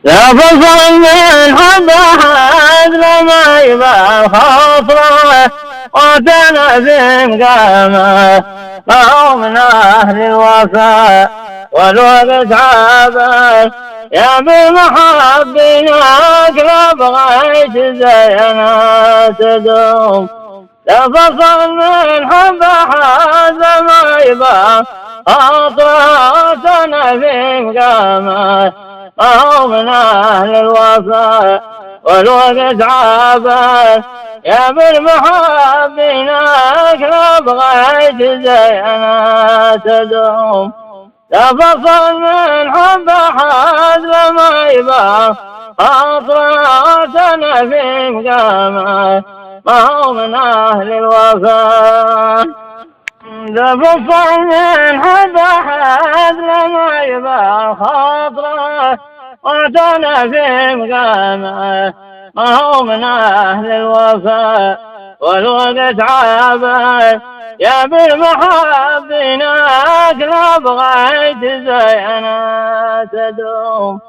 لا فصل من حب أحد لما يبقى خاطره وكان في مقامه فهو من أهل الوفاء والوقت عابر يا بمحبينك لا بغيت زينا تدوم لا فصل من حب أحد لما يبقى خاطره وكان في مقامه فهو من أهل الوفاء والوقت عابر يا بالمحبينك لا بغيت زينا تدوم لا فصل من حب أحد لما يبقى خاطرتنا في مقامه فهو من أهل الوفاء لا فصل من حب أحد لما يبقى خاطره وتنا في مقامه وهو من أهل الوفاء والوقت عابر يا بالمحبينك لا بغيت زينا تدوم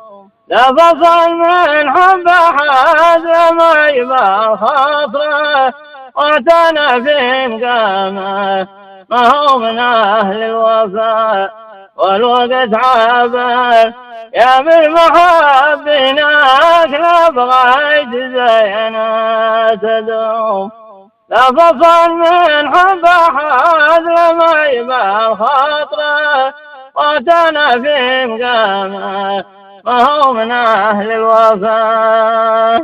لا فصل من حب أحد لما يبقى خاطره وتنا في مقامه وهو من أهل الوفاء والوقت عابر يا بالمحبينك لا بغيت زينا تدوم لا فصل من حب أحد لما يبقى خاطره وتنا في مقامه وهو من أهل الوفاء